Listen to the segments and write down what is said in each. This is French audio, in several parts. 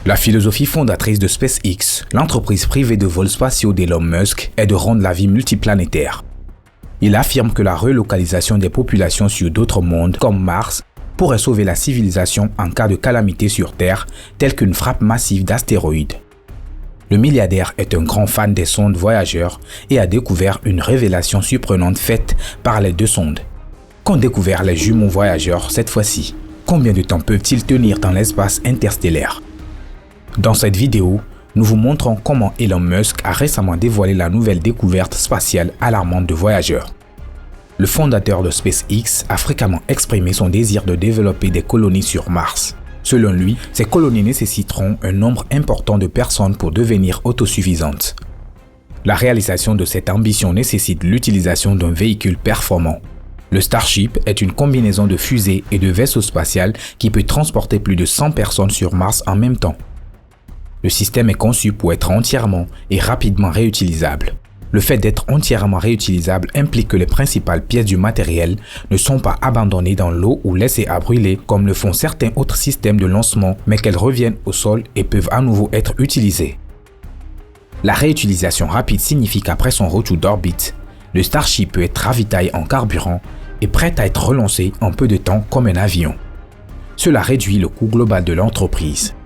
La philosophie fondatrice de SpaceX, l'entreprise privée de vols spatiaux d'Elon Musk, est de rendre la vie multiplanétaire. Il affirme que la relocalisation des populations sur d'autres mondes, comme Mars, pourrait sauver la civilisation en cas de calamité sur Terre, telle qu'une frappe massive d'astéroïdes. Le milliardaire est un grand fan des sondes voyageurs et a découvert une révélation surprenante faite par les deux sondes. Qu'ont découvert les jumeaux voyageurs cette fois-ci? Combien de temps peuvent-ils tenir dans l'espace interstellaire? Dans cette vidéo, nous vous montrons comment Elon Musk a récemment dévoilé la nouvelle découverte spatiale alarmante de voyageurs. Le fondateur de SpaceX a fréquemment exprimé son désir de développer des colonies sur Mars. Selon lui, ces colonies nécessiteront un nombre important de personnes pour devenir autosuffisantes. La réalisation de cette ambition nécessite l'utilisation d'un véhicule performant. Le Starship est une combinaison de fusées et de vaisseaux spatials qui peut transporter plus de 100 personnes sur Mars en même temps. Le système est conçu pour être entièrement et rapidement réutilisable. Le fait d'être entièrement réutilisable implique que les principales pièces du matériel ne sont pas abandonnées dans l'eau ou laissées à brûler comme le font certains autres systèmes de lancement, mais qu'elles reviennent au sol et peuvent à nouveau être utilisées. La réutilisation rapide signifie qu'après son retour d'orbite, le Starship peut être ravitaillé en carburant et prêt à être relancé en peu de temps comme un avion. Cela réduit le coût global de l'entreprise.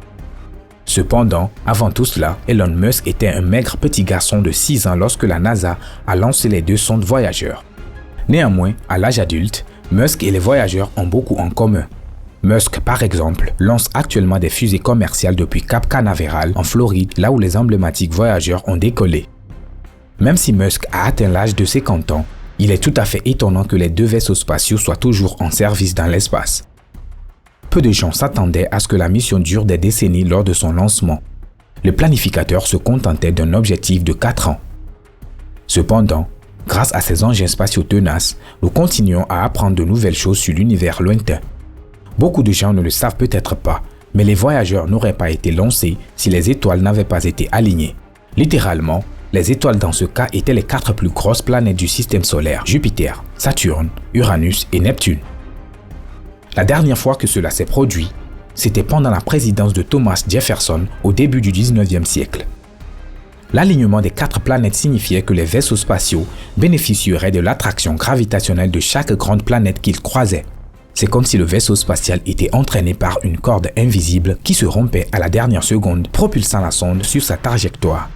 Cependant, avant tout cela, Elon Musk était un maigre petit garçon de 6 ans lorsque la NASA a lancé les deux sondes voyageurs. Néanmoins, à l'âge adulte, Musk et les voyageurs ont beaucoup en commun. Musk, par exemple, lance actuellement des fusées commerciales depuis Cap Canaveral en Floride, là où les emblématiques voyageurs ont décollé. Même si Musk a atteint l'âge de 50 ans, il est tout à fait étonnant que les deux vaisseaux spatiaux soient toujours en service dans l'espace. Peu de gens s'attendaient à ce que la mission dure des décennies lors de son lancement. Le planificateur se contentait d'un objectif de 4 ans. Cependant, grâce à ces engins spatiaux tenaces, nous continuons à apprendre de nouvelles choses sur l'univers lointain. Beaucoup de gens ne le savent peut-être pas, mais les voyageurs n'auraient pas été lancés si les étoiles n'avaient pas été alignées. Littéralement, les étoiles dans ce cas étaient les 4 plus grosses planètes du système solaire: Jupiter, Saturne, Uranus et Neptune. La dernière fois que cela s'est produit, c'était pendant la présidence de Thomas Jefferson au début du 19e siècle. L'alignement des 4 planètes signifiait que les vaisseaux spatiaux bénéficieraient de l'attraction gravitationnelle de chaque grande planète qu'ils croisaient. C'est comme si le vaisseau spatial était entraîné par une corde invisible qui se rompait à la dernière seconde, propulsant la sonde sur sa trajectoire.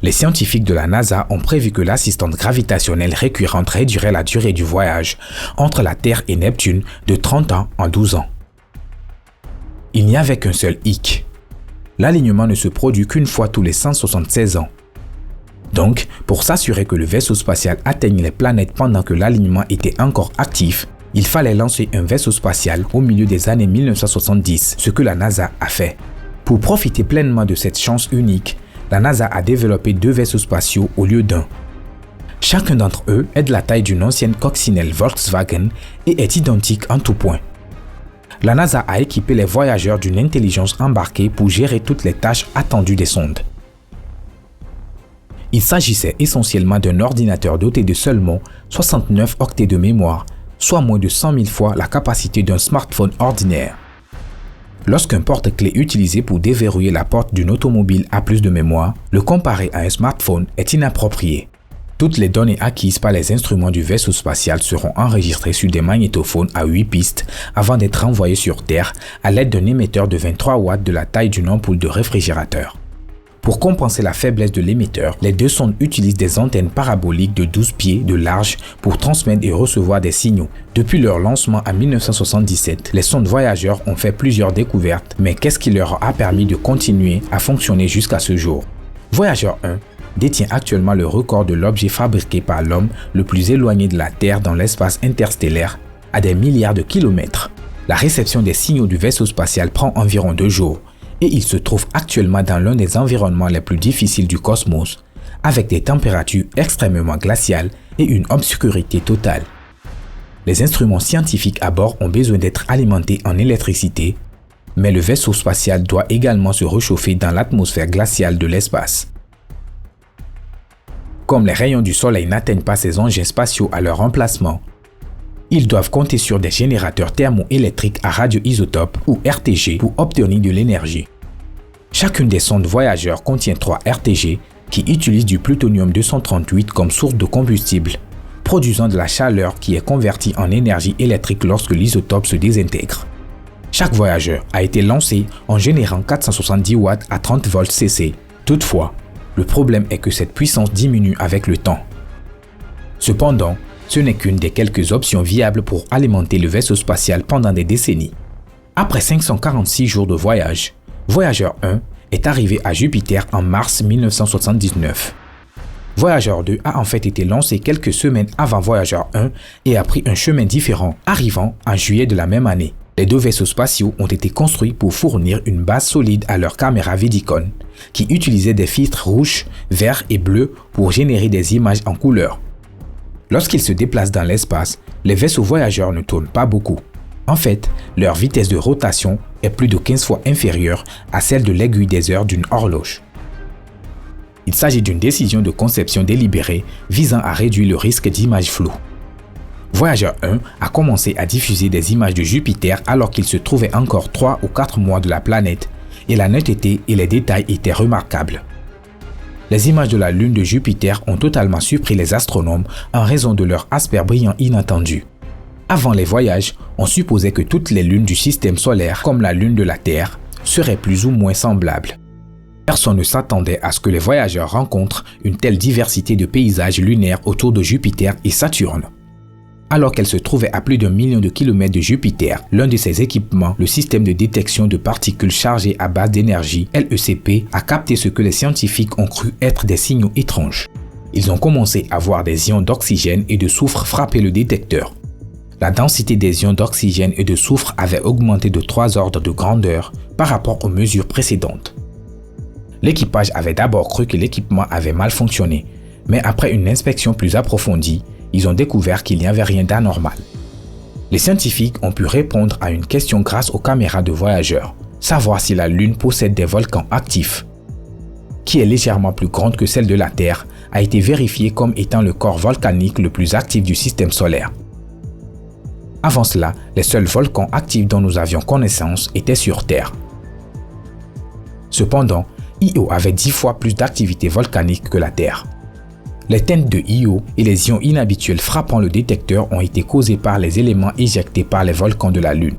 Les scientifiques de la NASA ont prévu que l'assistance gravitationnelle récurrente réduirait la durée du voyage entre la Terre et Neptune de 30 ans en 12 ans. Il n'y avait qu'un seul hic. L'alignement ne se produit qu'une fois tous les 176 ans. Donc, pour s'assurer que le vaisseau spatial atteigne les planètes pendant que l'alignement était encore actif, il fallait lancer un vaisseau spatial au milieu des années 1970, ce que la NASA a fait. Pour profiter pleinement de cette chance unique, la NASA a développé 2 vaisseaux spatiaux au lieu d'un. Chacun d'entre eux est de la taille d'une ancienne coccinelle Volkswagen et est identique en tout point. La NASA a équipé les voyageurs d'une intelligence embarquée pour gérer toutes les tâches attendues des sondes. Il s'agissait essentiellement d'un ordinateur doté de seulement 69 octets de mémoire, soit moins de 100 000 fois la capacité d'un smartphone ordinaire. Lorsqu'un porte-clés utilisé pour déverrouiller la porte d'une automobile a plus de mémoire, le comparer à un smartphone est inapproprié. Toutes les données acquises par les instruments du vaisseau spatial seront enregistrées sur des magnétophones à 8 pistes avant d'être envoyées sur Terre à l'aide d'un émetteur de 23 watts de la taille d'une ampoule de réfrigérateur. Pour compenser la faiblesse de l'émetteur, les deux sondes utilisent des antennes paraboliques de 12 pieds de large pour transmettre et recevoir des signaux. Depuis leur lancement en 1977, les sondes voyageurs ont fait plusieurs découvertes, mais qu'est-ce qui leur a permis de continuer à fonctionner jusqu'à ce jour? Voyager 1 détient actuellement le record de l'objet fabriqué par l'homme le plus éloigné de la Terre dans l'espace interstellaire, à des milliards de kilomètres. La réception des signaux du vaisseau spatial prend environ 2 jours. Et il se trouve actuellement dans l'un des environnements les plus difficiles du cosmos, avec des températures extrêmement glaciales et une obscurité totale. Les instruments scientifiques à bord ont besoin d'être alimentés en électricité, mais le vaisseau spatial doit également se réchauffer dans l'atmosphère glaciale de l'espace. Comme les rayons du soleil n'atteignent pas ces engins spatiaux à leur emplacement, ils doivent compter sur des générateurs thermoélectriques à radioisotope ou RTG pour obtenir de l'énergie. Chacune des sondes voyageurs contient 3 RTG qui utilisent du plutonium-238 comme source de combustible, produisant de la chaleur qui est convertie en énergie électrique lorsque l'isotope se désintègre. Chaque voyageur a été lancé en générant 470 watts à 30 volts CC. Toutefois, le problème est que cette puissance diminue avec le temps. Cependant, ce n'est qu'une des quelques options viables pour alimenter le vaisseau spatial pendant des décennies. Après 546 jours de voyage, Voyager 1 est arrivé à Jupiter en mars 1979. Voyager 2 a en fait été lancé quelques semaines avant Voyager 1 et a pris un chemin différent, arrivant en juillet de la même année. Les 2 vaisseaux spatiaux ont été construits pour fournir une base solide à leur caméra Vidicon, qui utilisait des filtres rouges, verts et bleus pour générer des images en couleur. Lorsqu'ils se déplacent dans l'espace, les vaisseaux voyageurs ne tournent pas beaucoup. En fait, leur vitesse de rotation est plus de 15 fois inférieure à celle de l'aiguille des heures d'une horloge. Il s'agit d'une décision de conception délibérée visant à réduire le risque d'images floues. Voyager 1 a commencé à diffuser des images de Jupiter alors qu'il se trouvait encore 3 ou 4 mois de la planète et la netteté et les détails étaient remarquables. Les images de la Lune de Jupiter ont totalement surpris les astronomes en raison de leur aspect brillant inattendu. Avant les voyages, on supposait que toutes les lunes du système solaire, comme la Lune de la Terre, seraient plus ou moins semblables. Personne ne s'attendait à ce que les voyageurs rencontrent une telle diversité de paysages lunaires autour de Jupiter et Saturne. Alors qu'elle se trouvait à plus d'1 million de kilomètres de Jupiter, l'un de ses équipements, le système de détection de particules chargées à base d'énergie, LECP, a capté ce que les scientifiques ont cru être des signaux étranges. Ils ont commencé à voir des ions d'oxygène et de soufre frapper le détecteur. La densité des ions d'oxygène et de soufre avait augmenté de 3 ordres de grandeur par rapport aux mesures précédentes. L'équipage avait d'abord cru que l'équipement avait mal fonctionné, mais après une inspection plus approfondie, ils ont découvert qu'il n'y avait rien d'anormal. Les scientifiques ont pu répondre à une question grâce aux caméras de voyageurs, savoir si la Lune possède des volcans actifs. Qui est légèrement plus grande que celle de la Terre, a été vérifié comme étant le corps volcanique le plus actif du système solaire. Avant cela, les seuls volcans actifs dont nous avions connaissance étaient sur Terre. Cependant, Io avait 10 fois plus d'activité volcanique que la Terre. Les teintes de Io et les ions inhabituels frappant le détecteur ont été causés par les éléments éjectés par les volcans de la Lune.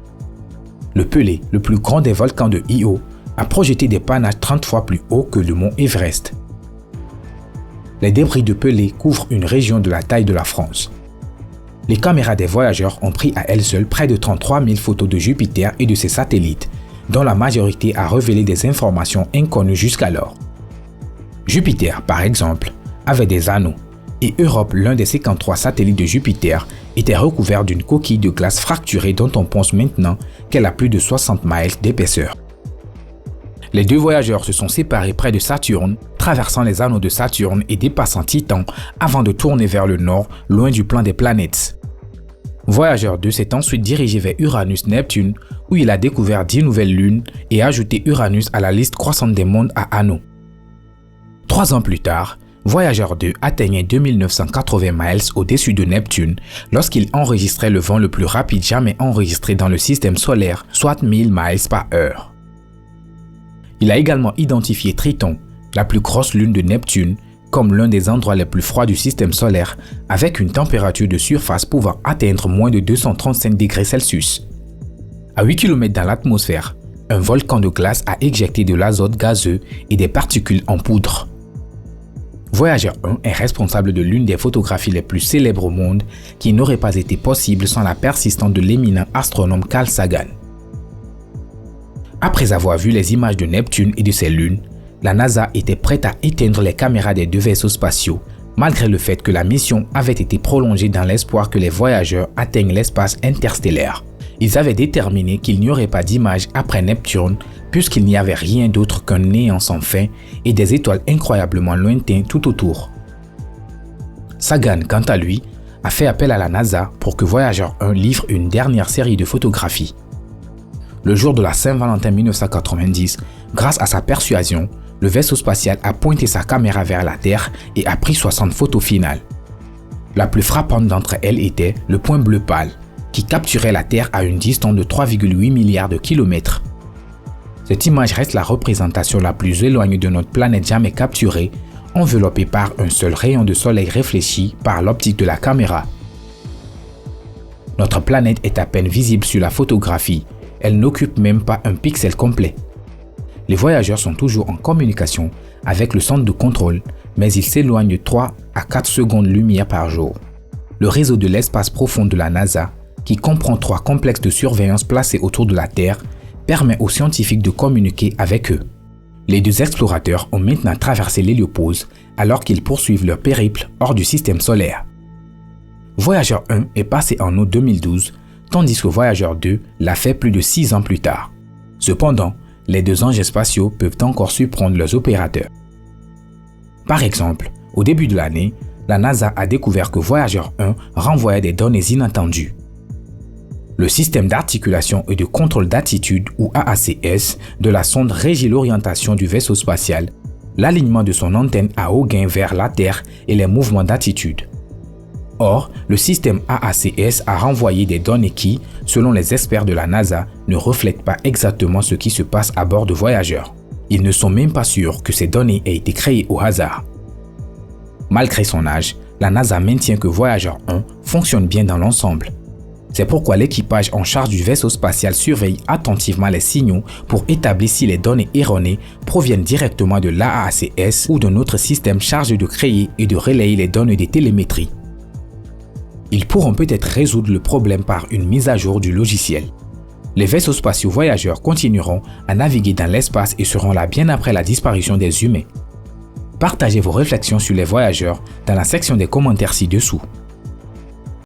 Le Pelée, le plus grand des volcans de Io, a projeté des panaches 30 fois plus hauts que le mont Everest. Les débris de Pelée couvrent une région de la taille de la France. Les caméras des voyageurs ont pris à elles seules près de 33 000 photos de Jupiter et de ses satellites, dont la majorité a révélé des informations inconnues jusqu'alors. Jupiter, par exemple, avait des anneaux, et Europe, l'un des 53 satellites de Jupiter, était recouvert d'une coquille de glace fracturée dont on pense maintenant qu'elle a plus de 60 miles d'épaisseur. Les 2 voyageurs se sont séparés près de Saturne, traversant les anneaux de Saturne et dépassant Titan avant de tourner vers le nord, loin du plan des planètes. Voyager 2 s'est ensuite dirigé vers Uranus-Neptune, où il a découvert 10 nouvelles lunes et ajouté Uranus à la liste croissante des mondes à anneaux. 3 ans plus tard, Voyager 2 atteignait 2980 miles au-dessus de Neptune lorsqu'il enregistrait le vent le plus rapide jamais enregistré dans le système solaire, soit 1000 miles par heure. Il a également identifié Triton, la plus grosse lune de Neptune, comme l'un des endroits les plus froids du système solaire, avec une température de surface pouvant atteindre moins de 235 degrés Celsius. À 8 km dans l'atmosphère, un volcan de glace a éjecté de l'azote gazeux et des particules en poudre. Voyager 1 est responsable de l'une des photographies les plus célèbres au monde qui n'aurait pas été possible sans la persistance de l'éminent astronome Carl Sagan. Après avoir vu les images de Neptune et de ses lunes, la NASA était prête à éteindre les caméras des 2 vaisseaux spatiaux, malgré le fait que la mission avait été prolongée dans l'espoir que les voyageurs atteignent l'espace interstellaire. Ils avaient déterminé qu'il n'y aurait pas d'images après Neptune, puisqu'il n'y avait rien d'autre qu'un néant sans fin et des étoiles incroyablement lointaines tout autour. Sagan, quant à lui, a fait appel à la NASA pour que Voyager 1 livre une dernière série de photographies. Le jour de la Saint-Valentin 1990, grâce à sa persuasion, le vaisseau spatial a pointé sa caméra vers la Terre et a pris 60 photos finales. La plus frappante d'entre elles était le point bleu pâle, qui capturait la Terre à une distance de 3,8 milliards de kilomètres. Cette image reste la représentation la plus éloignée de notre planète jamais capturée, enveloppée par un seul rayon de soleil réfléchi par l'optique de la caméra. Notre planète est à peine visible sur la photographie, elle n'occupe même pas un pixel complet. Les voyageurs sont toujours en communication avec le centre de contrôle, mais ils s'éloignent de 3 à 4 secondes-lumière par jour. Le réseau de l'espace profond de la NASA, qui comprend 3 complexes de surveillance placés autour de la Terre, permet aux scientifiques de communiquer avec eux. Les 2 explorateurs ont maintenant traversé l'héliopause alors qu'ils poursuivent leur périple hors du système solaire. Voyager 1 est passé en août 2012, tandis que Voyager 2 l'a fait plus de 6 ans plus tard. Cependant, les 2 engins spatiaux peuvent encore surprendre leurs opérateurs. Par exemple, au début de l'année, la NASA a découvert que Voyager 1 renvoyait des données inattendues. Le système d'articulation et de contrôle d'attitude, ou AACS, de la sonde régit l'orientation du vaisseau spatial, l'alignement de son antenne à haut gain vers la Terre et les mouvements d'attitude. Or, le système AACS a renvoyé des données qui, selon les experts de la NASA, ne reflètent pas exactement ce qui se passe à bord de Voyager. Ils ne sont même pas sûrs que ces données aient été créées au hasard. Malgré son âge, la NASA maintient que Voyager 1 fonctionne bien dans l'ensemble. C'est pourquoi l'équipage en charge du vaisseau spatial surveille attentivement les signaux pour établir si les données erronées proviennent directement de l'AACS ou d'un autre système chargé de créer et de relayer les données des télémétries. Ils pourront peut-être résoudre le problème par une mise à jour du logiciel. Les vaisseaux spatiaux voyageurs continueront à naviguer dans l'espace et seront là bien après la disparition des humains. Partagez vos réflexions sur les voyageurs dans la section des commentaires ci-dessous.